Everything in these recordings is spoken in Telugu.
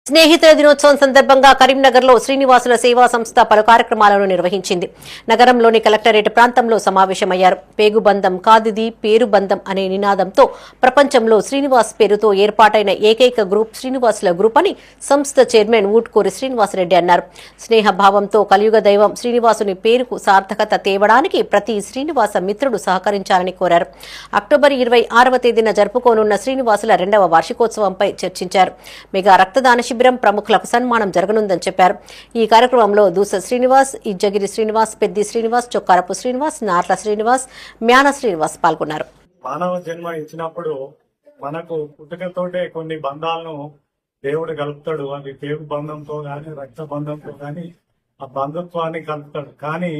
స్నేహితుల దినోత్సవం సందర్భంగా కరీంనగర్లో శ్రీనివాసుల సేవా సంస్థ పలు కార్యక్రమాలను నిర్వహించింది. నగరంలోని కలెక్టరేట్ ప్రాంతంలో సమావేశమయ్యారు. పేగుబంధం కాదిది పేరుబంధం అనే నినాదంతో ప్రపంచంలో శ్రీనివాస్ పేరుతో ఏర్పాటైన ఏకైక గ్రూప్ శ్రీనివాసుల గ్రూప్ అని సంస్థ చైర్మన్ ఊట్కూరి శ్రీనివాసరెడ్డి అన్నారు. స్నేహభావంతో కలియుగ దైవం శ్రీనివాసుని పేరుకు సార్థకత తేవడానికి ప్రతి శ్రీనివాస మిత్రుడు సహకరించాలని కోరారు. అక్టోబర్ 26వ తేదీన జరుపుకోనున్న శ్రీనివాసుల 2వ వార్షికోత్సవంపై చర్చించారు. మెగా రక్తదాన శిబిరం ప్రముఖులకు సన్మానం జరగనుందని చెప్పారు. ఈ కార్యక్రమంలో దూస శ్రీనివాస్, ఇజ్జగిరి శ్రీనివాస్, పెద్ది శ్రీనివాస్, చొక్కారపు శ్రీనివాస్, నార్ల శ్రీనివాస్, మ్యాన శ్రీనివాస్ పాల్గొన్నారు. మానవ జన్మ ఇచ్చినప్పుడు మనకు పుట్టుకతోటే కొన్ని బంధాలను దేవుడు కలుపుతాడు. అది పేరు బంధంతో గాని రక్త బంధంతో గాని ఆ బంధుత్వాన్ని కలుపుతాడు. కానీ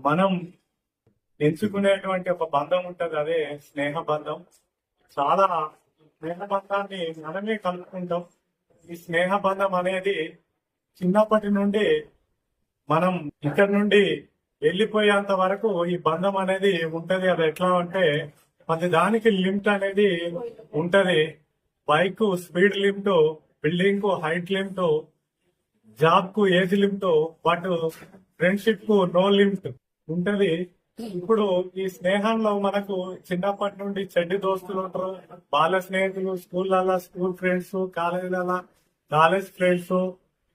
మనం ఎంచుకునేటువంటి ఒక బంధం ఉంటది, అదే స్నేహ బంధం. చాలా స్నేహ బంధాన్ని మనమే కలుపుకుంటాం. ఈ స్నేహ బంధం అనేది చిన్నప్పటి నుండి మనం ఇక్కడి నుండి వెళ్లిపోయేంత వరకు ఈ బంధం అనేది ఉంటది. అది ఎట్లా అంటే ప్రతి దానికి లిమిట్ అనేది ఉంటది. బైక్ స్పీడ్ లిమిట్, బిల్డింగ్ కు హైట్ లిమిట్, జాబ్ కు ఏజ్ లిమిట్, బట్ ఫ్రెండ్షిప్ కు నో లిమిట్ ఉంటది. ఇప్పుడు ఈ స్నేహంలో మనకు చిన్నప్పటి నుండి చెడ్డి దోస్తులు ఉంటారు, బాల స్నేహితులు, స్కూళ్ళ స్కూల్ ఫ్రెండ్స్, కాలేజీల కాలేజ్ ఫ్రెండ్స్,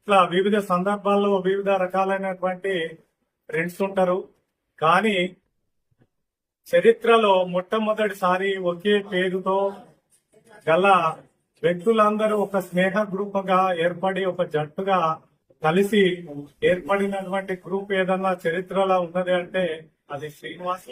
ఇట్లా వివిధ సందర్భాల్లో వివిధ రకాలైనటువంటి ఫ్రెండ్స్ ఉంటారు. కానీ చరిత్రలో మొట్టమొదటిసారి ఒకే పేరుతో గల వ్యక్తులందరూ ఒక స్నేహ గ్రూప్ గా ఏర్పడి ఒక జట్టుగా కలిసి ఏర్పడినటువంటి గ్రూప్ ఏదన్నా చరిత్రలో ఉన్నది అంటే అది శ్రీనివాస్.